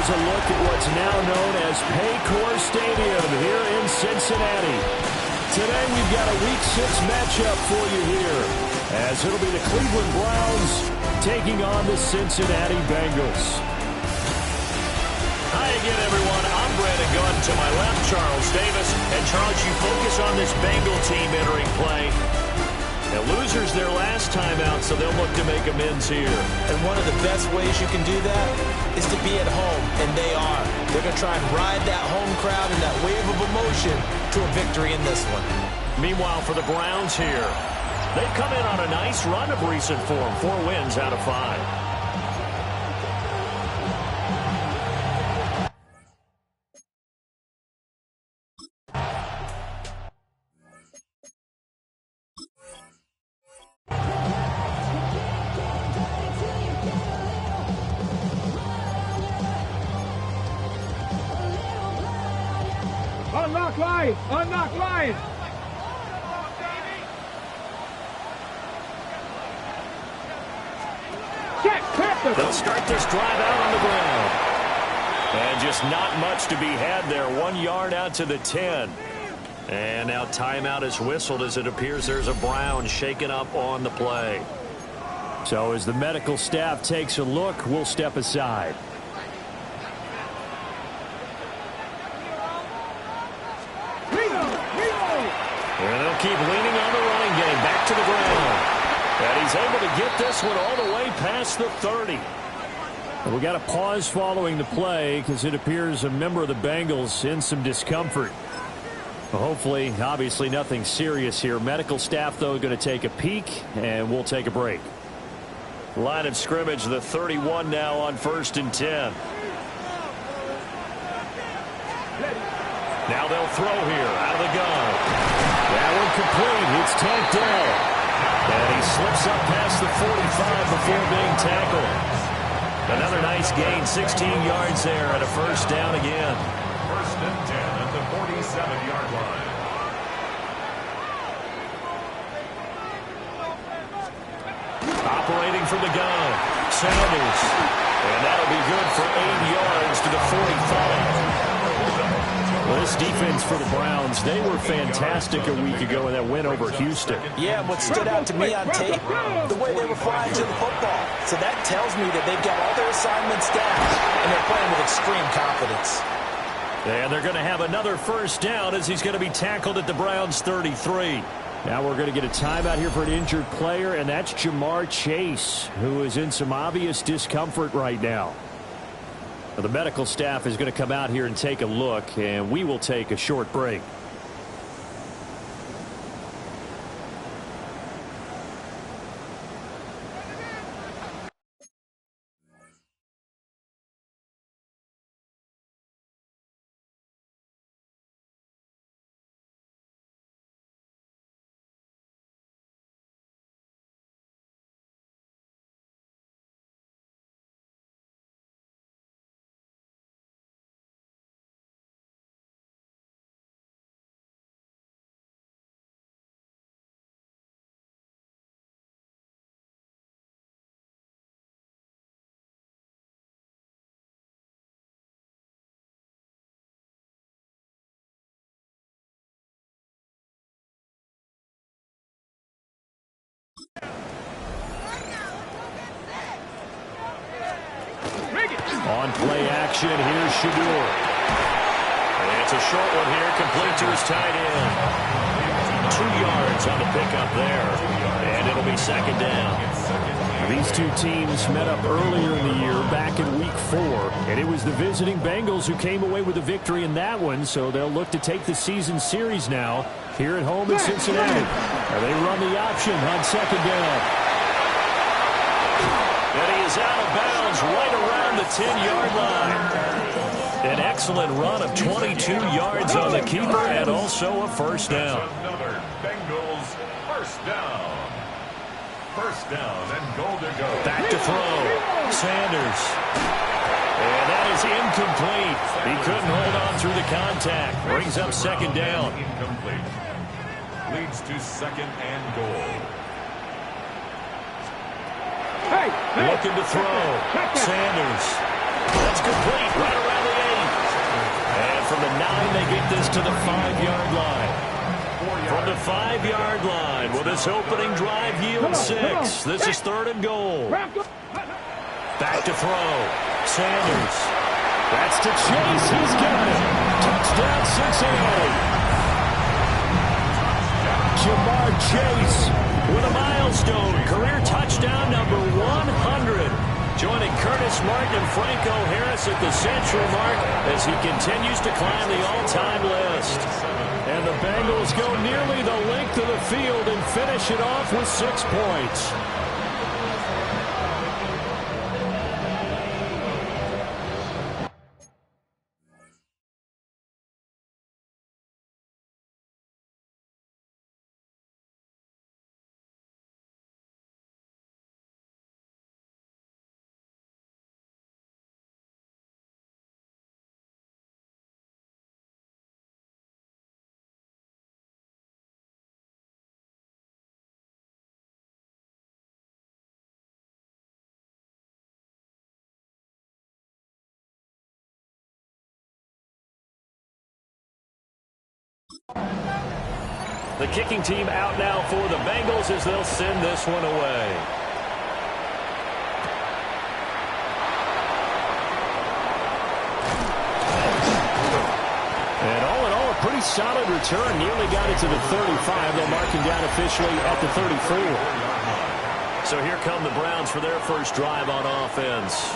here's a look at what's now known as Paycor Stadium here in Cincinnati. Today we've got a Week 6 matchup for you here, as it'll be the Cleveland Browns taking on the Cincinnati Bengals. Hi again, everyone. I'm Brandon Gunn. To my left, Charles Davis. And Charles, you focus on this Bengal team entering play. The losers their last time out, so they'll look to make amends here. And one of the best ways you can do that is to be at home, and they are. They're going to try and ride that home crowd and that wave of emotion to a victory in this one. Meanwhile, for the Browns here, they've come in on a nice run of recent form, 4 wins out of 5. Unlock line! Unlock line! They'll start this drive out on the ground. And just not much to be had there. 1 yard out to the 10. And now timeout is whistled as it appears there's a Brown shaken up on the play. So as the medical staff takes a look, we'll step aside. And they'll keep leaning on the running game. Back to the ground. And he's able to get this one all the way past the 30. We got a pause following the play because it appears a member of the Bengals in some discomfort. Hopefully, obviously nothing serious here. Medical staff, though, going to take a peek, and we'll take a break. Line of scrimmage, the 31 now on 1st and 10. Now they'll throw here out of the gun. That one complete. It's tanked down. And he slips up past the 45 before being tackled. Another nice gain, 16 yards there and a first down again. 1st and 10 at the 47-yard line. Operating from the gun, Sanders. And that'll be good for 8 yards to the 45. Well, this defense for the Browns, they were fantastic a week ago in that win over Houston. Yeah, what stood out to me on tape, the way they were flying to the football. So that tells me that they've got all their assignments down, and they're playing with extreme confidence. And they're going to have another first down as he's going to be tackled at the Browns' 33. Now we're going to get a timeout here for an injured player, and that's Jamar Chase, who is in some obvious discomfort right now. The medical staff is going to come out here and take a look, and we will take a short break. On play action, here's Shadur. And it's a short one here, complete to his tight end. 2 yards on the pickup there. And it'll be 2nd down. These two teams met up earlier in the year, back in Week 4, and it was the visiting Bengals who came away with the victory in that one, so they'll look to take the season series now here at home in Cincinnati. And they run the option on 2nd down. And he is out of bounds right around the 10-yard line. An excellent run of 22 yards on the keeper and also a first down. Another Bengals first down. First down and goal to go. Back to throw. Sanders. And that is incomplete. He couldn't hold on through the contact. Brings up 2nd down. Incomplete. Leads to 2nd and goal. Looking to throw. Sanders. That's complete right around the 8. And from the 9, they get this to the 5-yard line. From the 5-yard line, will this opening drive yield 6? This is 3rd and goal. Back to throw. Sanders. That's to Chase. He's got it. Touchdown, Cincinnati. Jamar Chase with a milestone. Career touchdown number 100. Joining Curtis Martin and Franco Harris at the central mark as he continues to climb the all-time list. And the Bengals go nearly the length of the field and finish it off with 6 points. The kicking team out now for the Bengals as they'll send this one away. And all in all, a pretty solid return. Nearly got it to the 35. They'll mark him down officially at the 34. So here come the Browns for their first drive on offense.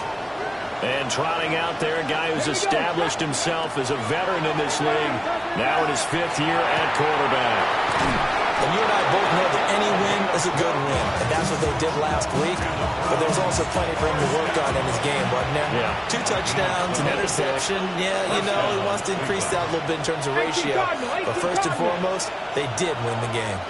And trotting out there, a guy who's established himself as a veteran in this league, now in his 5th year at quarterback. And you and I both know that any win is a good win, and that's what they did last week. But there's also plenty for him to work on in his game, wasn't there? Yeah. 2 touchdowns, an interception. Yeah, you know, he wants to increase that a little bit in terms of ratio. But first and foremost, they did win the game.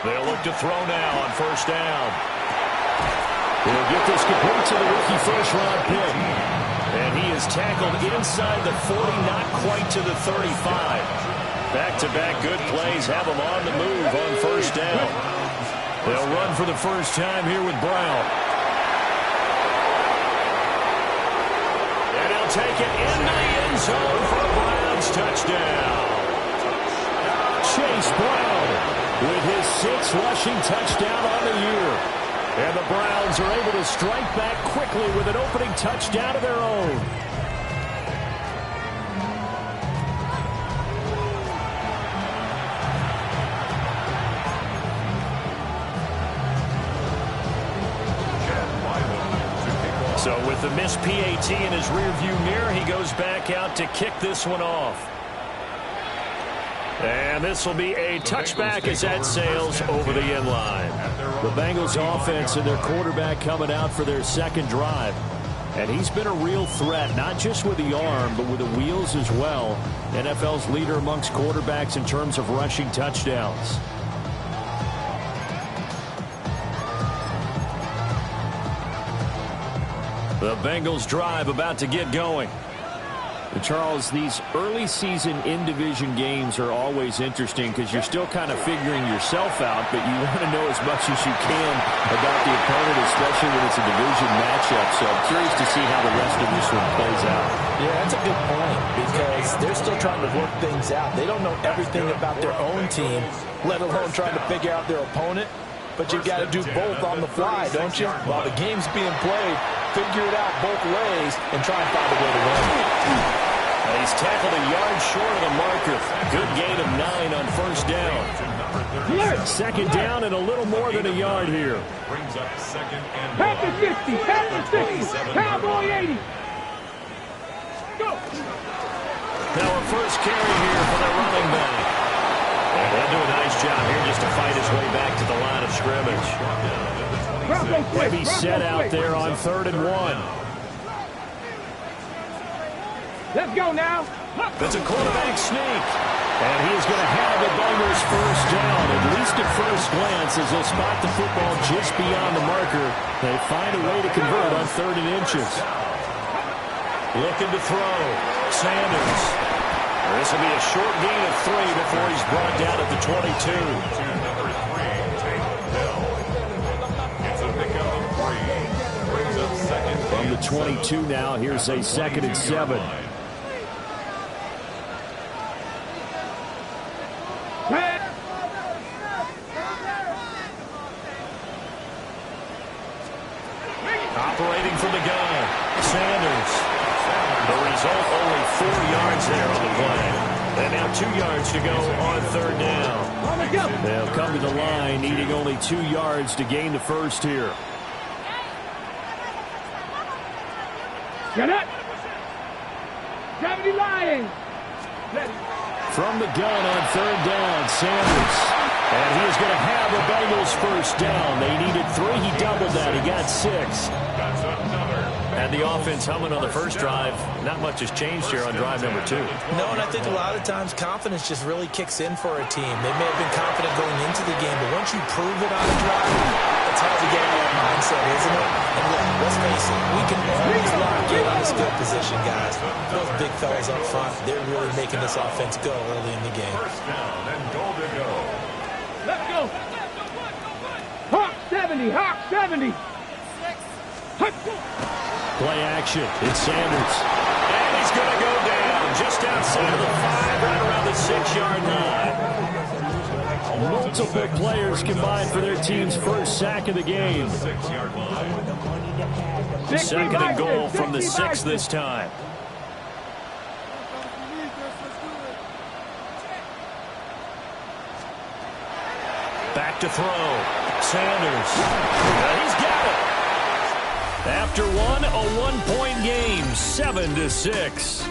They'll look to throw now on first down. He'll get this complete to the rookie first-round pick. And he is tackled inside the 40, not quite to the 35. Back-to-back good plays have him on the move on first down. They'll run for the first time here with Brown. And he'll take it into the end zone for a Browns touchdown. Chase Brown with his 6th rushing touchdown on the year. And the Browns are able to strike back quickly with an opening touchdown of their own. So with the missed PAT in his rearview mirror, he goes back out to kick this one off. And this will be a touchback as that sails over the end line. The Bengals offense and their quarterback coming out for their second drive. And he's been a real threat, not just with the arm, but with the wheels as well. NFL's leader amongst quarterbacks in terms of rushing touchdowns. The Bengals drive about to get going. And Charles, these early season in-division games are always interesting because you're still kind of figuring yourself out, but you want to know as much as you can about the opponent, especially when it's a division matchup. So I'm curious to see how the rest of this one plays out. Yeah, that's a good point because they're still trying to work things out. They don't know everything about their own team, let alone trying to figure out their opponent. But you've got to do both on the fly, don't you? While the game's being played, figure it out both ways and try and find a way to win. He's tackled a yard short of the marker. Good gain of 9 on first down. Second down and a little more than a yard here. Brings up second and Packers 50, Packers 50, Cowboy 80. Go. Now a first carry here for the running back. And he'll do a nice job here just to fight his way back to the line of scrimmage. Heavy set out there on 3rd and 1. Let's go now. It's a quarterback sneak. And he is going to have the Bengals first down, at least at first glance, as they'll spot the football just beyond the marker. They find a way to convert on 3rd and inches. Looking to throw. Sanders. This will be a short gain of 3 before he's brought down at the 22. Number 3, Tate Hill. It's a pickup of 3. Brings up second. From the 22 now, here's a 2nd and 7. Operating from the gun. Sanders. The result, only 4 yards there on the play. And now 2 yards to go on 3rd down. They'll come to the line, needing only 2 yards to gain the first here. Get it! Gravity Lions! From the gun on 3rd down, Sanders. And he is going to have the Bengals first down. They needed 3. He doubled that. He got 6. That's another. And the offense humming on the first drive. Not much has changed here on drive number 2. No, and I think a lot of times confidence just really kicks in for a team. They may have been confident going into the game, but once you prove it on a drive, it's hard to get out of that mindset, isn't it? And look, let's face it, we can always lock in on this field position, guys. Those big fellas up front, they're really making this offense go early in the game. First down and goal to go. Let's go! Hawk 70! Hawk 70! Play action. It's Sanders. And he's going to go down just outside of the 5, right around the 6-yard line. Multiple players combined for their team's first sack of the game. 6-yard line. 2nd and goal from the 6 this time. Back to throw. Sanders. He's got it. After one, a 1-point game, 7-6. It's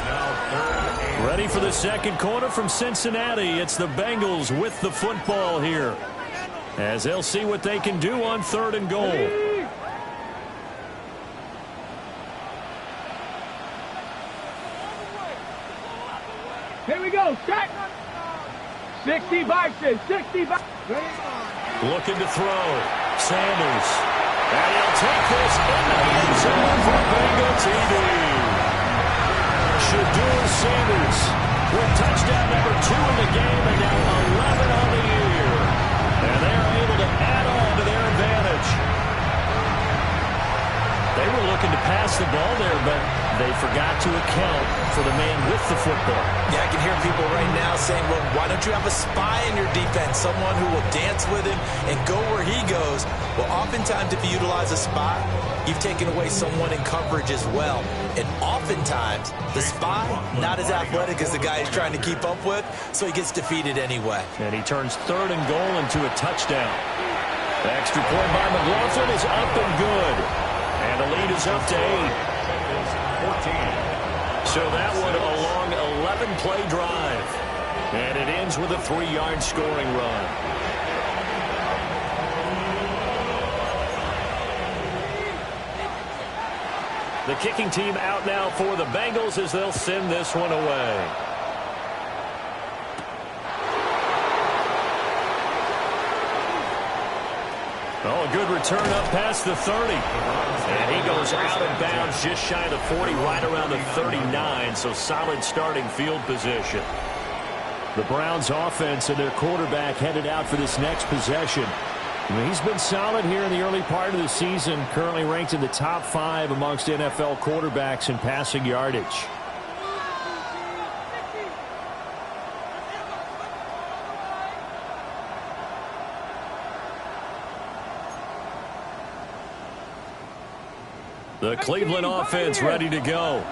now 3rd and 8. Ready for the second quarter from Cincinnati. It's the Bengals with the football here, as they'll see what they can do on 3rd and goal. Here we go, set! 60 boxes, 60 boxes. Looking to throw. Sanders. And he'll take this into the end zone for Bengal TD. Shadur Sanders with touchdown number 2 in the game and now 11 on the year. And they're able to add on to their advantage. They were looking to pass the ball there, but they forgot to account for the man with the football. Yeah, I can hear people right now saying, well, why don't you have a spy in your defense, someone who will dance with him and go where he goes? Well, oftentimes if you utilize a spy, you've taken away someone in coverage as well. And oftentimes, the spy, not as athletic as the guy he's trying to keep up with, so he gets defeated anyway. And he turns 3rd and goal into a touchdown. The extra point by McLaughlin is up and good. And the lead is up to 8. 14. So that one a long 11-play drive. And it ends with a 3-yard scoring run. The kicking team out now for the Bengals as they'll send this one away. Oh, a good return up past the 30. And he goes out of bounds just shy of the 40, right around the 39. So solid starting field position. The Browns offense and their quarterback headed out for this next possession. He's been solid here in the early part of the season, currently ranked in the top 5 amongst NFL quarterbacks in passing yardage. The Cleveland offense ready to go.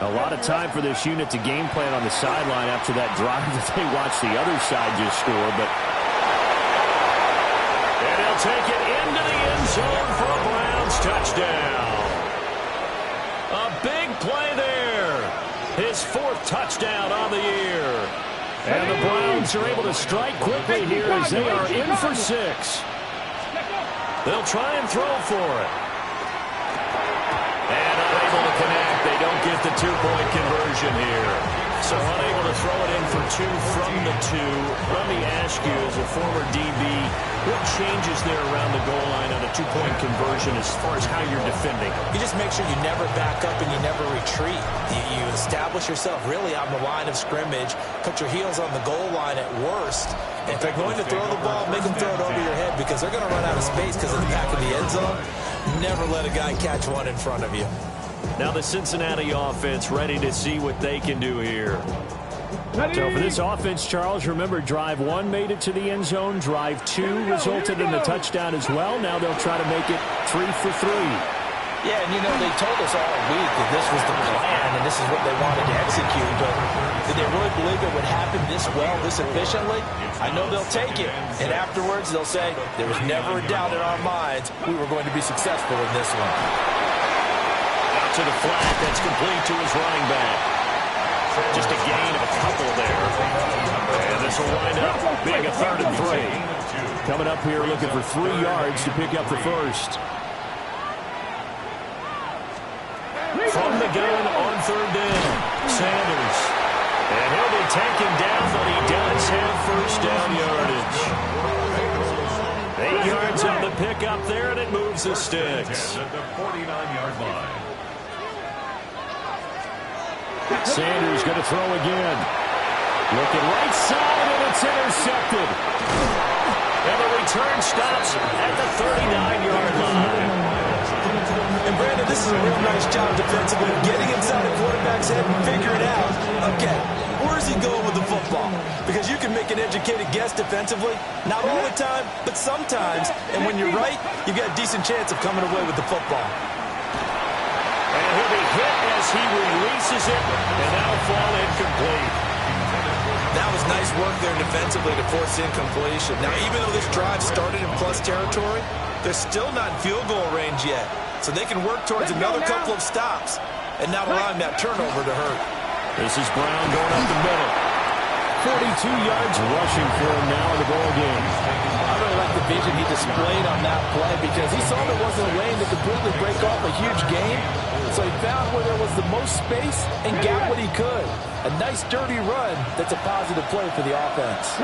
A lot of time for this unit to game plan on the sideline after that drive that they watched the other side just score. But and he'll take it into the end zone for a Browns touchdown. A big play there. His 4th touchdown on the year. And the Browns are able to strike quickly here as they are in for 6. They'll try and throw for it. And unable to connect. They don't get the 2-point conversion here. So So unable to throw it in for two from the two. Let me ask you, as a former DB, what changes there around the goal line on a two-point conversion as far as how you're defending? You just make sure you never back up and you never retreat. You establish yourself really on the line of scrimmage, put your heels on the goal line at worst. And if they're going to throw the ball, make them throw it over your head because they're going to run out of space because of the back of the end zone. Never let a guy catch one in front of you. Now the Cincinnati offense ready to see what they can do here. So for this offense, Charles, remember, drive one made it to the end zone. Drive two resulted in a touchdown as well. Now they'll try to make it 3 for 3. Yeah, and, you know, they told us all week that this was the plan and this is what they wanted to execute. But did they really believe it would happen this well, this efficiently? I know they'll take it. And afterwards, they'll say, there was never a doubt in our minds we were going to be successful in this one. Out to the flat. That's complete to his running back. Just a gain of a couple there. And this will wind up being a 3rd and 3. Coming up here looking for 3 yards to pick up the first. From the gun on 3rd down, Sanders. And he'll be taken down, but he does have first down yardage. 8 yards on the pickup there, and it moves the sticks. At the 49-yard line. Sanders going to throw again. Looking right side, and it's intercepted. And the return stops at the 39-yard line. And, Brandon, this is a real nice job defensively of getting inside the quarterback's head and figuring out, okay, where's he going with the football? Because you can make an educated guess defensively, not all the time, but sometimes. And when you're right, you've got a decent chance of coming away with the football. And he'll be hit as he releases it, and that'll fall incomplete. That was nice work there defensively to force incompletion. Now, even though this drive started in plus territory, they're still not in field goal range yet. So they can work towards another couple of stops and not allowing that turnover to hurt. This is Brown going up the middle. 42 yards rushing for him now in the ball game. I really like the vision he displayed on that play because he saw there wasn't a lane to completely break off a huge gain. So he found where there was the most space and got what he could. A nice dirty run that's a positive play for the offense.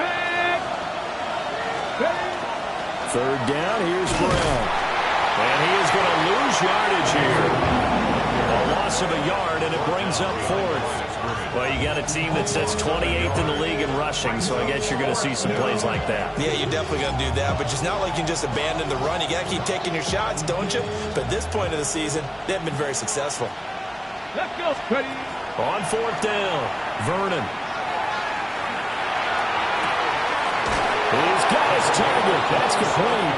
3rd down, here's Brown. And he is going to lose yardage here. A loss of a yard, and it brings up 4th. Well, you got a team that sits 28th in the league in rushing, so I guess you're going to see some plays like that. Yeah, you're definitely going to do that, but it's not like you can just abandon the run. You got to keep taking your shots, don't you? But at this point of the season, they haven't been very successful. Let's go. Ready. On 4th down, Vernon. He's got his target. That's complete.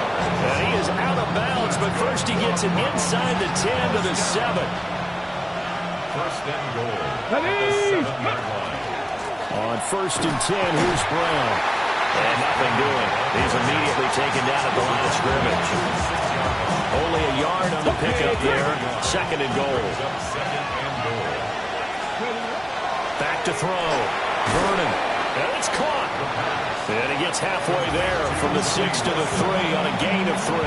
And he is out of bounds, but first he gets it inside the 10 to the 7. 1st and goal. Ready. 7-yard line. On 1st and 10, here's Brown. And nothing doing. He's immediately taken down at the line of scrimmage. Only a yard on the pickup there. 2nd and goal. 2nd and goal. Back to throw. Vernon. And it's caught. And he gets halfway there from the 6 to the 3 on a gain of 3.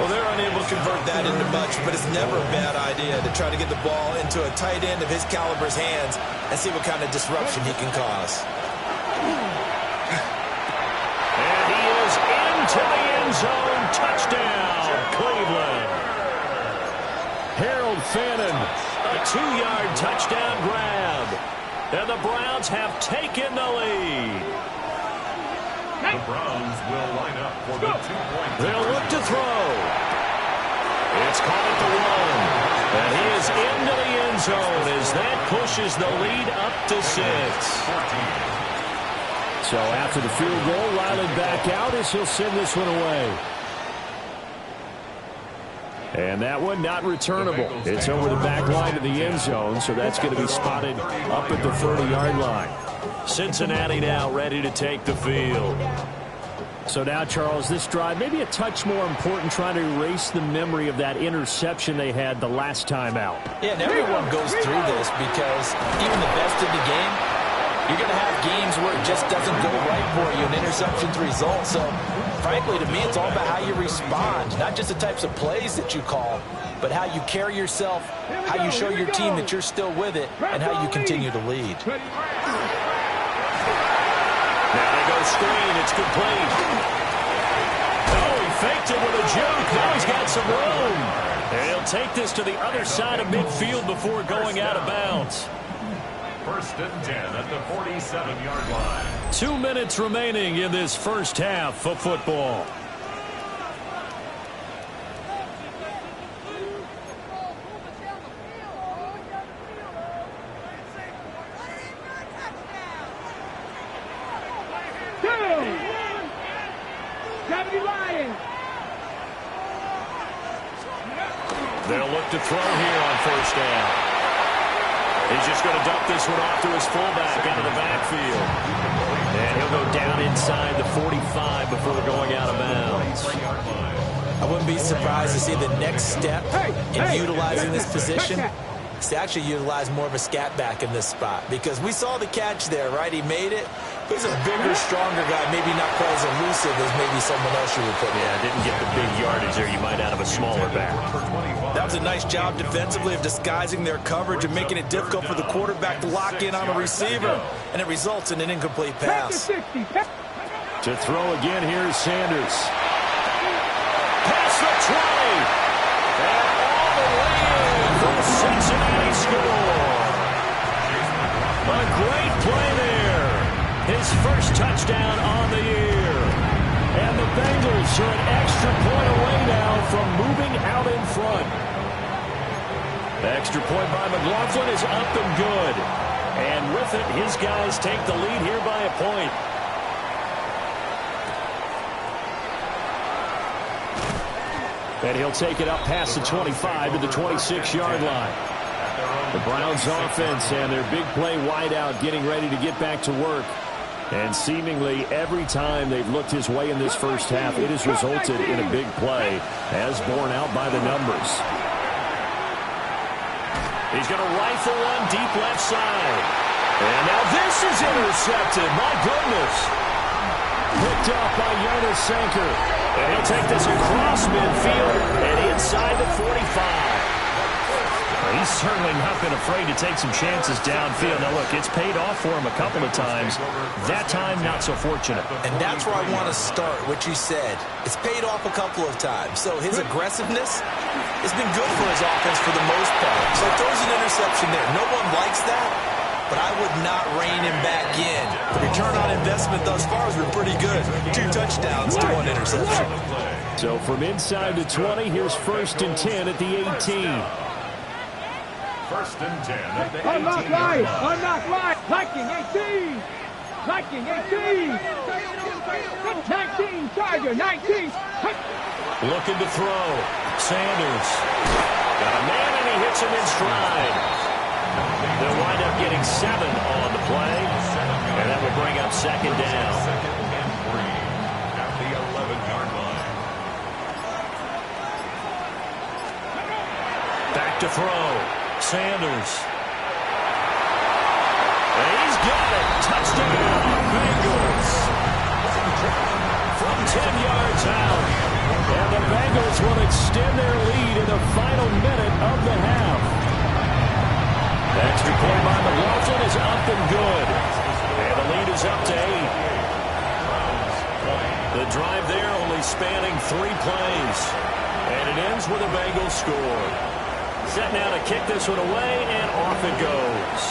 Well, they're unable to convert that into much, but it's never a bad idea to try to get the ball into a tight end of his caliber's hands and see what kind of disruption he can cause. And he is into the end zone. Touchdown, Cleveland. Harold Fannin. A 2-yard touchdown grab. And the Browns have taken the lead. The Browns will line up for the 2-point. They'll look to throw. It's caught at the 1. And he is into the end zone as that pushes the lead up to 6. So after the field goal, Riley back out as he'll send this one away. And that one not returnable. It's over the back line of the end zone, so that's going to be spotted up at the 30-yard line. Cincinnati now ready to take the field. So now, Charles, this drive maybe a touch more important, trying to erase the memory of that interception they had the last time out. Yeah, and everyone goes through this because even the best in the game, you're going to have games where it just doesn't go right for you, and interceptions result. So, frankly, to me, it's all about how you respond, not just the types of plays that you call. but how you carry yourself, how you show your team that you're still with it, and how you continue to lead. Now they go screen. It's complete. Oh, he faked it with a juke. Now he's got some room. And he'll take this to the other side of midfield before going out of bounds. First and 10 at the 47-yard line. 2 minutes remaining in this first half of football. They'll look to throw here on first down. He's just going to dump this one off to his fullback out of the backfield. And he'll go down inside the 45 before going out of bounds. I wouldn't be surprised to see the next step in utilizing this position is to actually utilize more of a scat back in this spot, because we saw the catch there, right? He made it. He's a bigger, stronger guy, maybe not quite as elusive as maybe someone else you would put in. Yeah, didn't get the big yardage there you might out of a smaller back. That was a nice job defensively of disguising their coverage and making it difficult for the quarterback to lock in on a receiver, and it results in an incomplete pass. To throw again, here's Sanders. Past the 20. And all the way in for a Cincinnati score. A great play there. His first touchdown on the year. And the Bengals are an extra point away now from moving out in front. The extra point by McLaughlin is up and good. And with it, his guys take the lead here by a point. And he'll take it up past the 25 to the 26-yard line. The Browns offense and their big play wideout getting ready to get back to work. And seemingly every time they've looked his way in this first half, it has resulted in a big play, as borne out by the numbers. He's going to rifle one deep left side. And now this is intercepted. My goodness. Picked off by Jonas Sanker. And he'll take this across midfield and inside the 45. He's certainly not been afraid to take some chances downfield. Now, look, it's paid off for him a couple of times. That time, not so fortunate. And that's where I want to start, what you said. It's paid off a couple of times. So his aggressiveness has been good for his offense for the most part. So it throws an interception there. No one likes that, but I would not rein him back in. The return on investment thus far has been pretty good. 2 touchdowns to 1 interception. So from inside the 20, here's 1st and 10 at the 18. First and 10 at the 18. Unlock right. Unlock right. Viking 18. Viking 18. 19. Tiger 19. Looking to throw. Sanders. Got a man and he hits him in stride. They'll wind up getting 7 on the play. And that will bring up 2nd down. Second and 3 at the 11-yard line. Back to throw. Sanders. And he's got it. Touchdown, Bengals. From 10 yards out. And the Bengals will extend their lead in the final minute of the half. The extra point by McLaughlin is up and good. And the lead is up to 8. The drive there only spanning 3 plays. And it ends with a Bengals score. Set now to kick this one away, and off it goes.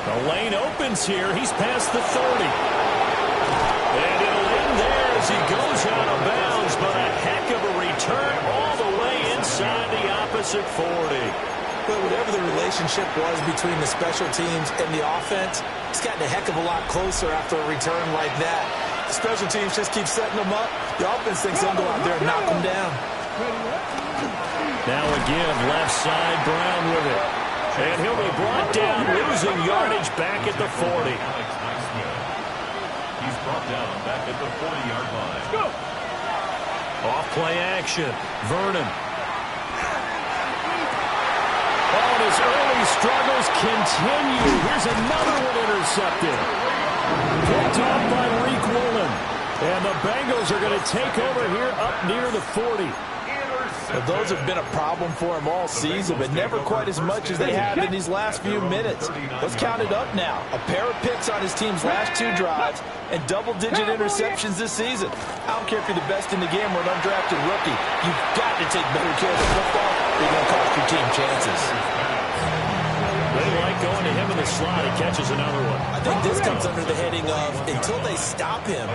The lane opens here. He's past the 30. And it'll end there as he goes out of bounds, but a heck of a return all the way inside the opposite 40. But whatever the relationship was between the special teams and the offense, it's gotten a heck of a lot closer after a return like that. The special teams just keep setting them up. The offense thinks they'll go out there and knock them down. Now again, left side, Brown with it. And he'll be brought down, losing yardage back at the 40. He's brought down back at the 40-yard line. Go. Off play action, Vernon. Oh, and his early struggles continue. Here's another one intercepted. Picked off by Reek Woolen. And the Bengals are going to take over here up near the 40. Well, those have been a problem for him all season, but never quite as much as they have in these last few minutes. Let's count it up now. A pair of picks on his team's last 2 drives and double-digit interceptions this season. I don't care if you're the best in the game or an undrafted rookie. You've got to take better care of the football or you're going to cost your team chances. They like going to him in the slot. He catches another one. I think this comes under the heading of, until they stop him,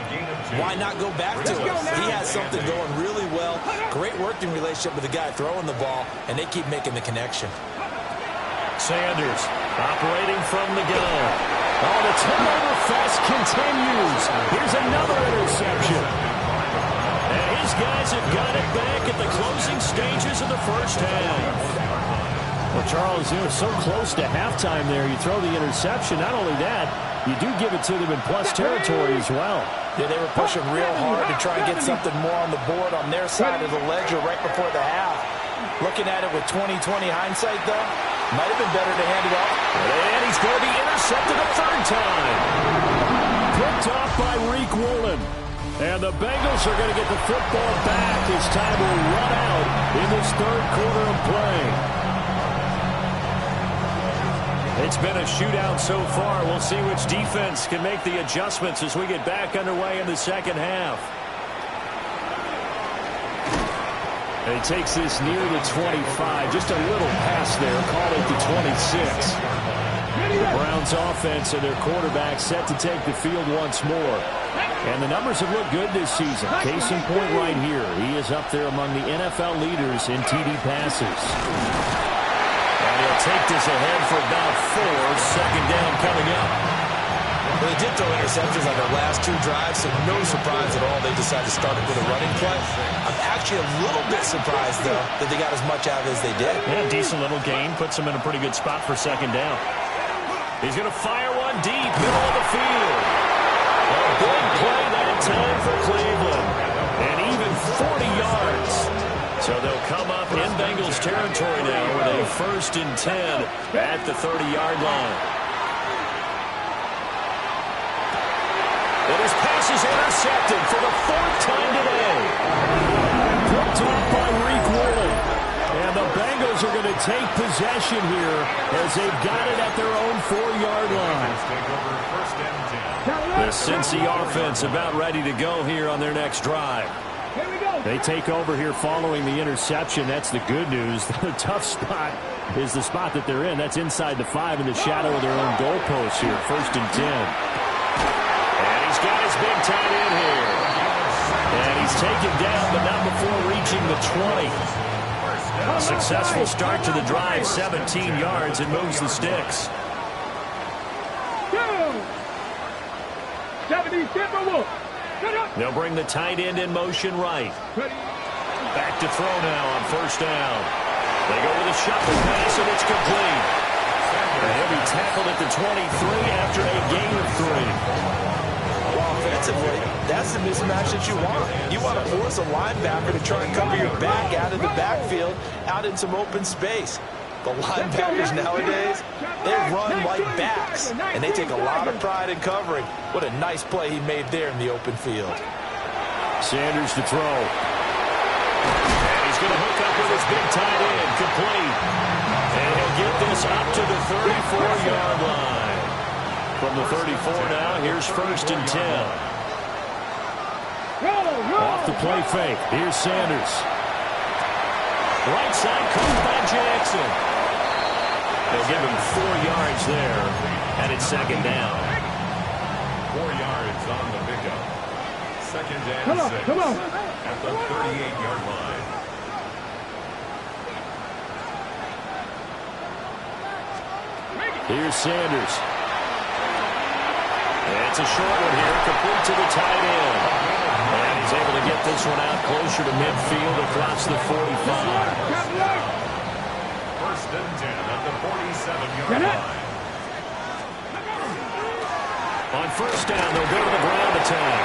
why not go back to him? He has something going really well. Great working relationship with the guy throwing the ball, and they keep making the connection. Sanders operating from the gun. Oh, the turnover fest continues. Here's another interception. And his guys have got it back at the closing stages of the first half. Well, Charles, you know, so close to halftime there. You throw the interception. Not only that, you do give it to them in plus territory as well. Yeah, they were pushing real hard to try and get something more on the board on their side of the ledger right before the half. Looking at it with 20/20 hindsight, though, might have been better to hand it off. And he's going to be intercepted a third time. Picked off by Reek Woolen. And the Bengals are going to get the football back as time will run out in this third quarter of play. It's been a shootout so far. We'll see which defense can make the adjustments as we get back underway in the second half. And he takes this near the 25. Just a little pass there. Call it the 26. The Browns offense and their quarterback set to take the field once more. And the numbers have looked good this season. Case in point right here. He is up there among the NFL leaders in TD passes. And he'll take this ahead for about 4. Second down coming up. Well, they did throw interceptions on their last 2 drives, so no surprise at all they decided to start it with a running play. I'm actually a little bit surprised, though, that they got as much out of it as they did. Yeah, decent little gain. Puts them in a pretty good spot for second down. He's going to fire one deep, middle of the field. A big play that time for Cleveland. And even 40 yards. So they'll come up in Bengals territory now with a 1st and 10 at the 30-yard line. And his pass is intercepted for the 4th time today. Picked off by Reek Woolen. And the Bengals are going to take possession here as they've got it at their own 4-yard line. The Cincy offense about ready to go here on their next drive. They take over here following the interception. That's the good news. The tough spot is the spot that they're in. That's inside the 5 in the shadow of their own goalpost here. 1st and 10. And he's got his big tight end here. And he's taken down, but not before reaching the 20. A successful start to the drive, 17 yards, and moves the sticks. 77. They'll bring the tight end in motion right. Back to throw now on 1st down. They go with a shuffle pass, and it's complete. And he'll be tackled at the 23 after a gain of 3. Well, offensively, that's the mismatch that you want. You want to force a linebacker to try and cover your back out of the backfield, out in some open space. The linebackers nowadays, they run like backs, and they take a lot of pride in covering. What a nice play he made there in the open field. Sanders to throw. And he's going to hook up with his big tight end, complete. And he'll get this up to the 34-yard line. From the 34 now, here's 1st and 10. Off the play fake. Here's Sanders. Right side comes by Jackson. They'll give him 4 yards there, and it's second down. 4 yards on the pickup. 2nd and 6. Come on. At the 38-yard line. Here's Sanders. It's a short one here, complete to the tight end. And he's able to get this one out closer to midfield across the 45. 1st and 10 at the 47-yard line. On 1st down, they'll go to the ground attack.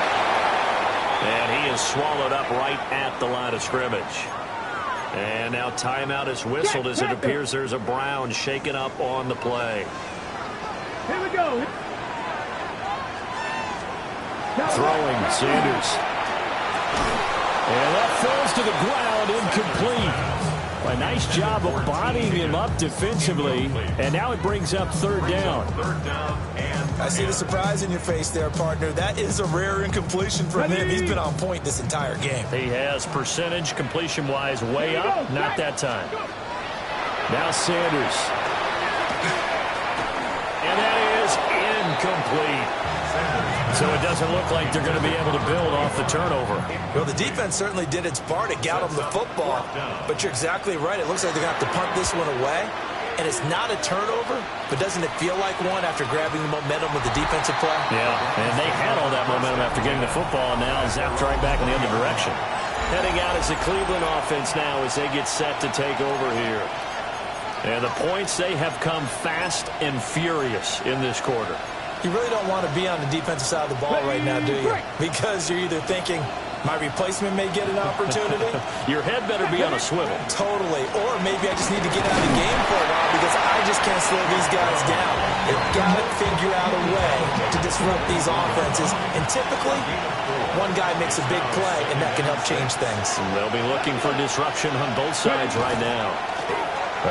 And he is swallowed up right at the line of scrimmage. And now timeout is whistled as it appears there's a Brown shaken up on the play. Here we go. Throwing, Sanders. And that falls to the ground, incomplete. A nice job of bodying him up defensively, and now it brings up third down. I see the surprise in your face there, partner. That is a rare incompletion from him. He's been on point this entire game. He has percentage completion-wise way up, not that time. Now Sanders. And that is incomplete. So it doesn't look like they're going to be able to build off the turnover. Well, the defense certainly did its part to gout him the football. But you're exactly right. It looks like they're going to have to punt this one away. And it's not a turnover, but doesn't it feel like one after grabbing the momentum with the defensive play? Yeah, and they had all that momentum after getting the football, and now zapped right back in the other direction. Heading out is the Cleveland offense now as they get set to take over here. And the points, they have come fast and furious in this quarter. You really don't want to be on the defensive side of the ball right now, do you? Because you're either thinking, my replacement may get an opportunity. Your head better be on a swivel. Totally. Or maybe I just need to get out of the game for a while because I just can't slow these guys down. They've got to figure out a way to disrupt these offenses. And typically, one guy makes a big play, and that can help change things. And they'll be looking for disruption on both sides right now.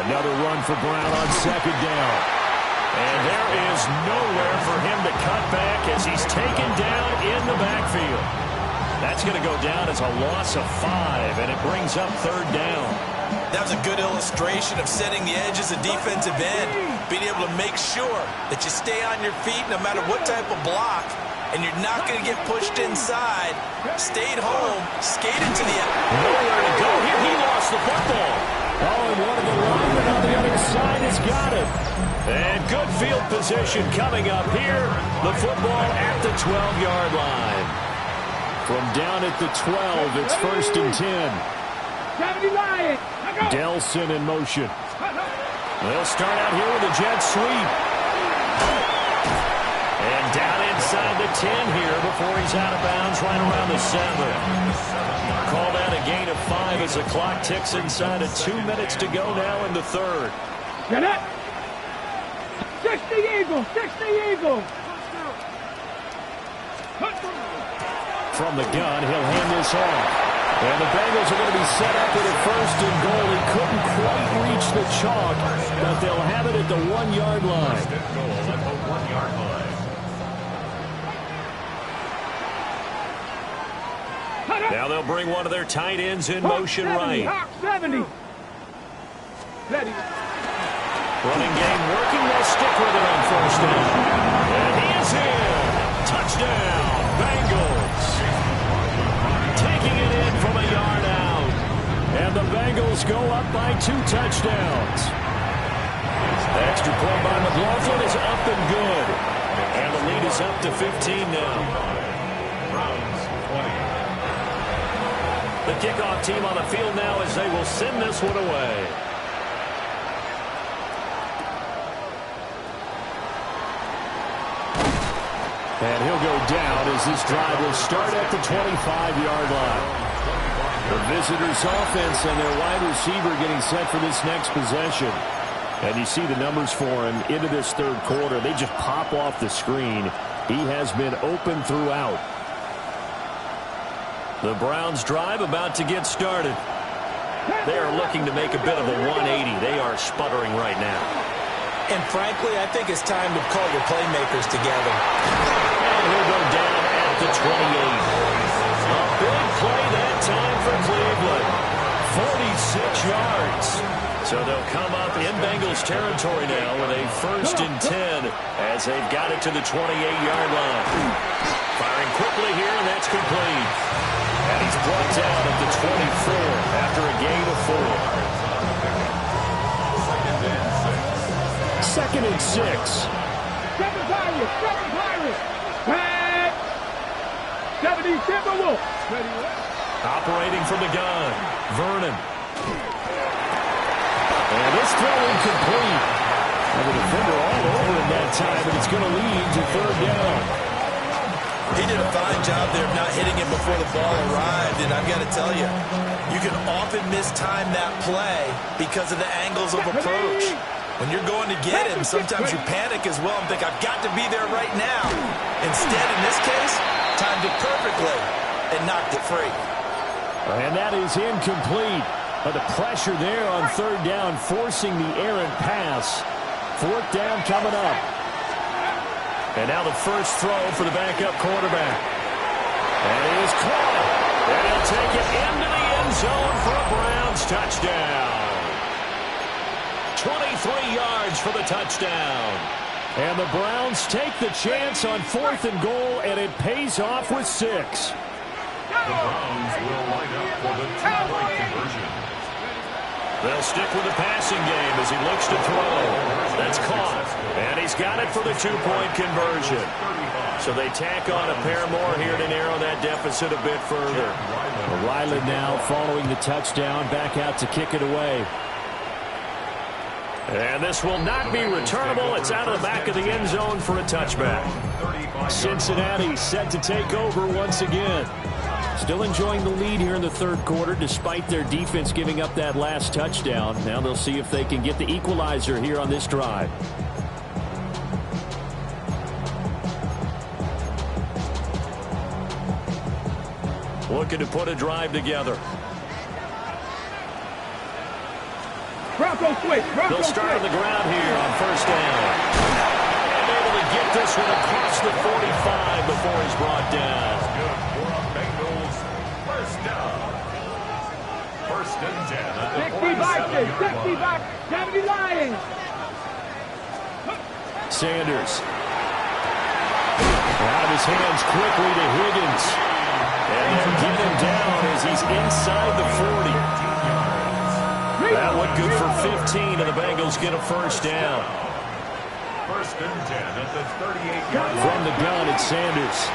Another run for Brown on second down. And there is nowhere for him to cut back as he's taken down in the backfield. That's going to go down as a loss of 5, and it brings up third down. That was a good illustration of setting the edge as a defensive end, being able to make sure that you stay on your feet no matter what type of block, and you're not going to get pushed inside. Stayed home, skated to the end. Nowhere to go here. He lost the football. Oh, and one of the linemen on the other side has got it. And good field position coming up here. The football at the 12-yard line. From down at the 12, it's 1st and 10. Delson in motion. They'll start out here with a jet sweep. And down inside the 10 here before he's out of bounds right around the 7. Called out a gain of 5 as the clock ticks inside of 2 minutes to go now in the third. Get it. 60 Eagles, 60 Eagles. From the gun, he'll hand this off. And the Bengals are going to be set up with a 1st and goal. He couldn't quite reach the chalk, but they'll have it at the 1-yard line. Now they'll bring one of their tight ends in motion right. 70. Ready. Running game working. They'll stick with it on 1st down. And he is in. Touchdown, Bengals. Taking it in from a yard out. And the Bengals go up by 2 touchdowns. The extra point by McLaughlin is up and good. And the lead is up to 15 now. The kickoff team on the field now as they will send this one away. And he'll go down as this drive will start at the 25-yard line. The visitors' offense and their wide receiver getting set for this next possession. And you see the numbers for him into this third quarter. They just pop off the screen. He has been open throughout. The Browns' drive about to get started. They are looking to make a bit of a 180. They are sputtering right now. And frankly, I think it's time to call your playmakers together. And he'll go down at the 28. A big play that time for Cleveland. 46 yards. So they'll come up in Bengals territory now with a 1st and 10 as they've got it to the 28-yard line. Firing quickly here, and that's complete. And he's brought down at the 24 after a gain of 4. 2nd and 6. Seven Pirates. 70 Timberwolves. Operating from the gun, Vernon. And this throw incomplete. And the defender all over him that time, but it's going to lead to 3rd down. He did a fine job there of not hitting it before the ball arrived, and I've got to tell you, you can often mistime that play because of the angles of approach. When you're going to get him, sometimes you panic as well and think, I've got to be there right now. Instead, in this case, timed it perfectly and knocked it free. And that is incomplete. But the pressure there on third down, forcing the errant pass. Fourth down coming up. And now the first throw for the backup quarterback. And he is caught. And he'll take it into the end zone for a Browns touchdown. 23 yards for the touchdown. And the Browns take the chance on 4th and goal, and it pays off with 6. The Browns will line up for the two-point conversion. They'll stick with the passing game as he looks to throw. That's caught. And he's got it for the two-point conversion. So they tack on a pair more here to narrow that deficit a bit further. Ryland now following the touchdown, back out to kick it away. And this will not be returnable. It's out of the back of the end zone for a touchback. Cincinnati set to take over once again. Still enjoying the lead here in the third quarter despite their defense giving up that last touchdown. Now they'll see if they can get the equalizer here on this drive. Looking to put a drive together. They'll start on the ground here on first down. And able to get this one across the 45 before he's brought down. Good for a Bengals first down. First and 10 at the 47-yard line. Sanders. Out of his hands quickly to Higgins. And they'll get him down as he's inside the 40. That one good for 15, and the Bengals get a first down. First and 10 at the 38-yard line. From the gun, it's Sanders.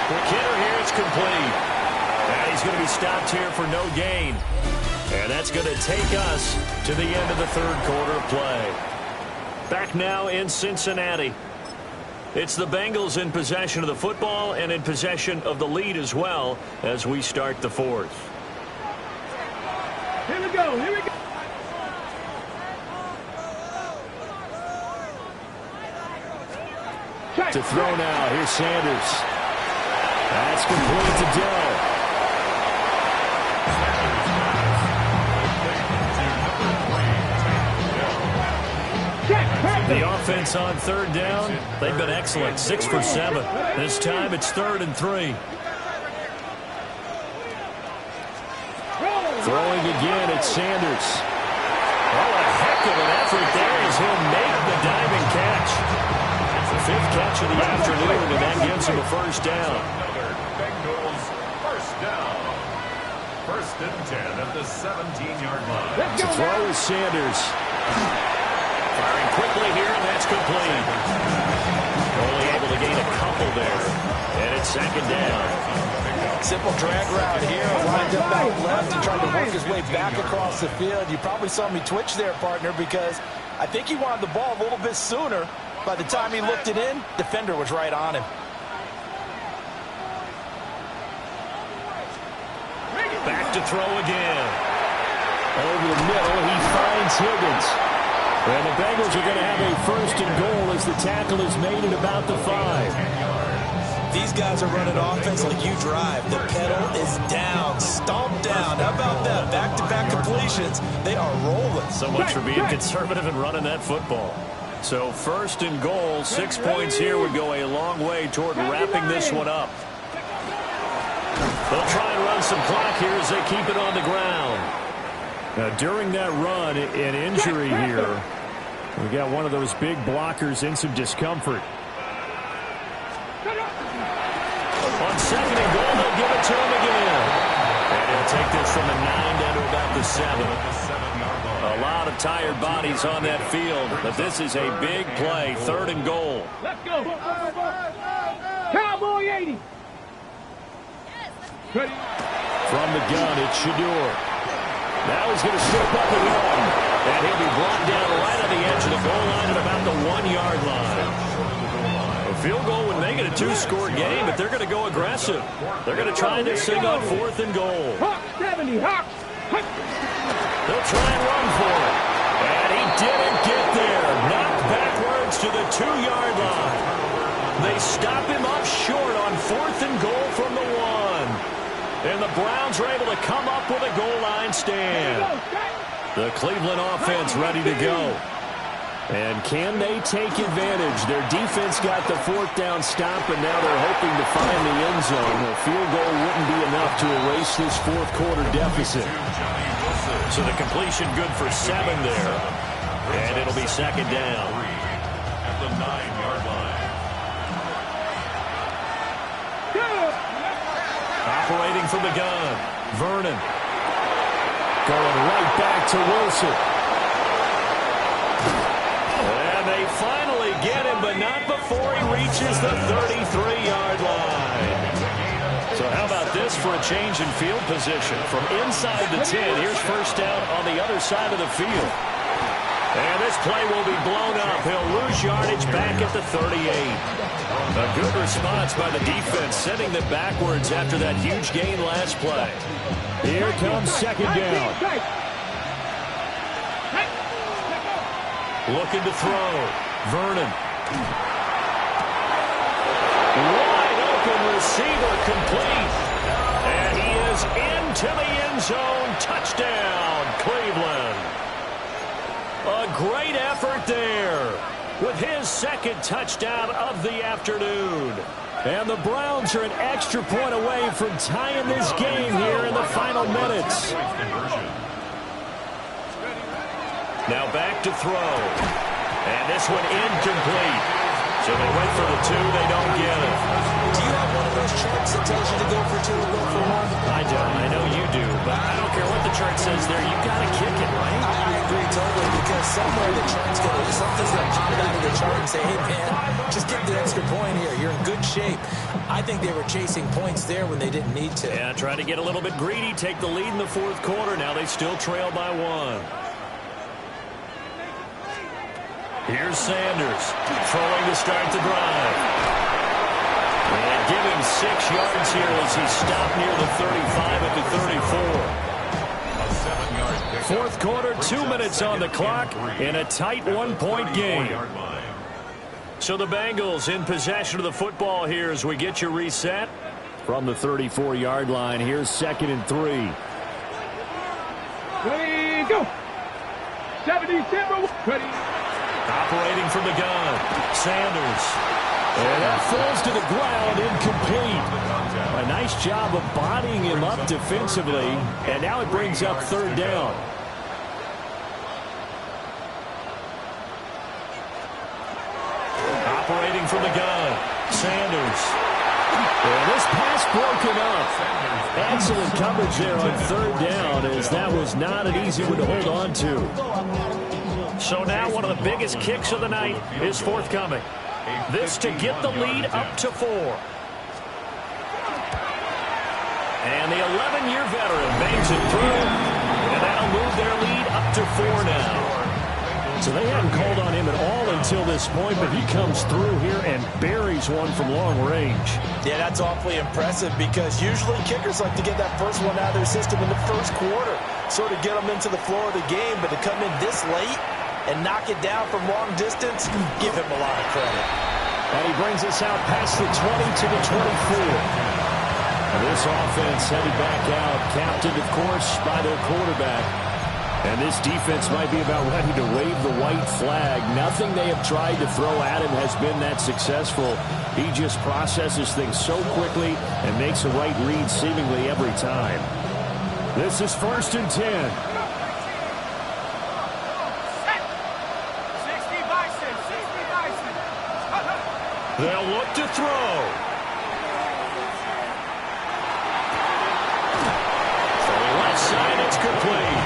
The kicker here is complete. And he's going to be stopped here for no gain. And that's going to take us to the end of the third quarter of play. Back now in Cincinnati. It's the Bengals in possession of the football and in possession of the lead as well as we start the fourth. Here we go. To throw now. Here's Sanders. That's complete to Dell. The offense on third down, they've been excellent. 6 for 7. This time it's 3rd and 3. Throwing again, it's Sanders. Oh, a heck of an effort there as he'll make the diving catch. The 5th catch of the afternoon, and that gives him a first down. Bengals first down. First and 10 at the 17-yard line. To throw is Sanders. Firing quickly here, and that's complete. Only able to gain a couple there, and it's 2nd down. Simple drag route here, lined up out left and trying to work his way back across the field. You probably saw me twitch there, partner, because I think he wanted the ball a little bit sooner. By the time he looked it in, defender was right on him. Back to throw again. Over the middle, he finds Higgins. And the Bengals are going to have a first and goal as the tackle is made at about the 5. These guys are running offense like you drive. The pedal is down, stomped down. How about that? Back-to-back completions. They are rolling. So much for being conservative and running that football. So 1st and goal, 6 points here would go a long way toward wrapping this one up. They'll try and run some clock here as they keep it on the ground. Now, during that run, an injury here. We got one of those big blockers in some discomfort. On 2nd and goal, they'll give it to him again. And he'll take this from the 9 down to about the 7. A lot of tired bodies on that field, but this is a big play. 3rd and goal. Let's go. Cowboy 80. From the gun, it's Shador. Now he's going to step up and run. And he'll be brought down right on the edge of the goal line at about the 1-yard line. A field goal would make it a 2-score game, but they're going to go aggressive. They're going to try this thing on 4th and goal. Hawk 70, Hawk. They'll try and run for it. And the Browns are able to come up with a goal line stand. The Cleveland offense ready to go. And can they take advantage? Their defense got the fourth down stop, and now they're hoping to find the end zone. A field goal wouldn't be enough to erase this fourth quarter deficit. So the completion good for 7 there. And it'll be second down. At the 9-yard line. Operating from the gun, Vernon. Going right back to Wilson. And they finally get him, but not before he reaches the 33-yard line. So how about this for a change in field position? From inside the 10, here's first down on the other side of the field. And this play will be blown up. He'll lose yardage back at the 38. A good response by the defense, sending them backwards after that huge gain last play. Here comes second down. Looking to throw. Vernon. Wide open receiver complete. And he is into the end zone. Touchdown, Cleveland. A great effort there with his second touchdown of the afternoon. And the Browns are an extra point away from tying this game here in the final minutes. Now back to throw. And this one incomplete. So they went for the 2. They don't get it. Do you have one of those charts that tells you to go for 2 or go for 1? I don't. I know you do. But I don't care what the chart says there. You've got to kick it, right? I agree totally, because somewhere the chart's something's going to pop out of the chart and say, hey, man, just get the extra point here. You're in good shape. I think they were chasing points there when they didn't need to. Yeah, trying to get a little bit greedy, take the lead in the fourth quarter. Now they still trail by 1. Here's Sanders throwing to start the drive. And give him 6 yards here as he stopped near the 35 at the 34. Fourth quarter, 2 minutes on the clock in a tight 1-point game. So the Bengals in possession of the football here as we get you reset. From the 34-yard line, here's 2nd and 3. Ready, go. 77, ready. Operating from the gun, Sanders. And that falls to the ground, incomplete. A nice job of bodying him up defensively, and now it brings up 3rd down. Operating from the gun, Sanders. And this pass broken up. Excellent coverage there on 3rd down, as that was not an easy one to hold on to. So now one of the biggest kicks of the night is forthcoming. This to get the lead up to 4. And the 11-year veteran bangs it through. And that'll move their lead up to 4 now. So they hadn't called on him at all until this point, but he comes through here and buries one from long range. Yeah, that's awfully impressive, because usually kickers like to get that first one out of their system in the first quarter, sort of get them into the flow of the game, but to come in this late and knock it down from long distance, give him a lot of credit. And he brings us out past the 20 to the 24. And this offense headed back out, captained, of course, by their quarterback. And this defense might be about ready to wave the white flag. Nothing they have tried to throw at him has been that successful. He just processes things so quickly and makes a right read seemingly every time. This is 1st and 10. They'll look to throw. From the left side, it's complete.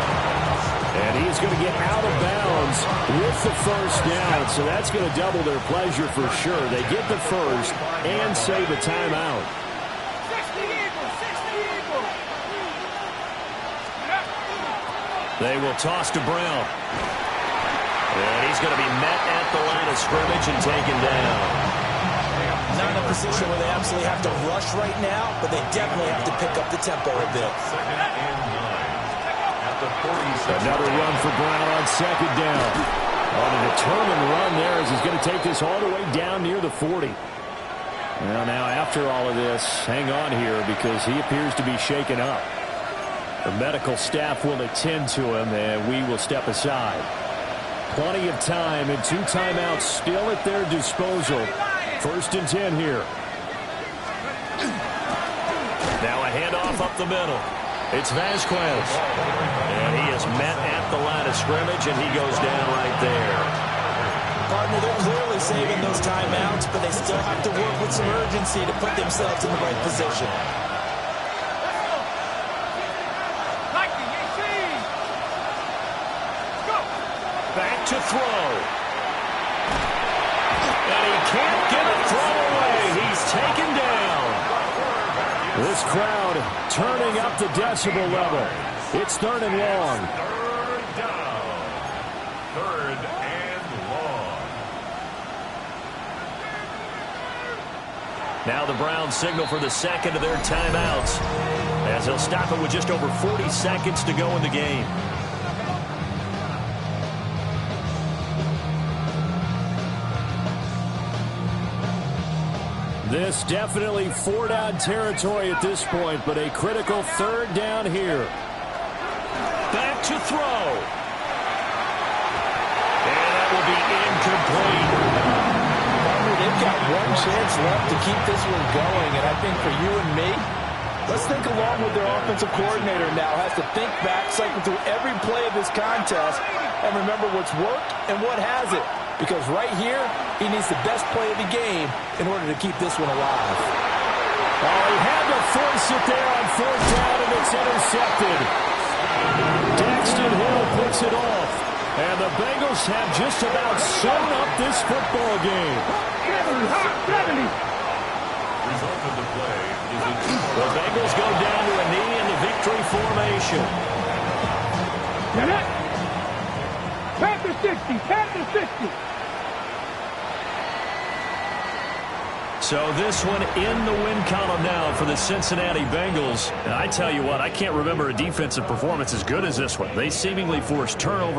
And he's going to get out of bounds with the first down. So that's going to double their pleasure for sure. They get the first and save a timeout. They will toss to Brown. And he's going to be met at the line of scrimmage and taken down. Not in a position where they absolutely have to rush right now, but they definitely have to pick up the tempo a bit. Another run for Brown on 2nd down. On a determined run there as he's going to take this all the way down near the 40. Well, now after all of this, hang on here because he appears to be shaken up. The medical staff will attend to him, and we will step aside. Plenty of time and 2 timeouts still at their disposal. 1st and 10 here. Now a handoff up the middle. It's Vasquez. And he is met at the line of scrimmage, and he goes down right there. Partner, they're clearly saving those timeouts, but they still have to work with some urgency to put themselves in the right position. Back to throw. And he can't get a throw away. He's taken down. This crowd turning up the decibel level. It's 3rd and long. 3rd down. 3rd and long. Now the Browns signal for the 2nd of their timeouts, as they'll stop it with just over 40 seconds to go in the game. This definitely 4-down territory at this point, but a critical 3rd down here. Back to throw. And that will be incomplete. They've got one chance left to keep this one going, and I think for you and me, let's think along with their offensive coordinator now. Has to think back, cycle through every play of this contest, and remember what's worked and what hasn't. Because right here, he needs the best play of the game in order to keep this one alive. Oh, he had to force it there on 4th down, and it's intercepted. Daxton Hill picks it off. And the Bengals have just about sewn up this football game. 70. Result of the play is a The Bengals go down to a knee in the victory formation. Panther 60. Panther 60. So this one in the win column now for the Cincinnati Bengals. And I tell you what, I can't remember a defensive performance as good as this one. They seemingly forced turnover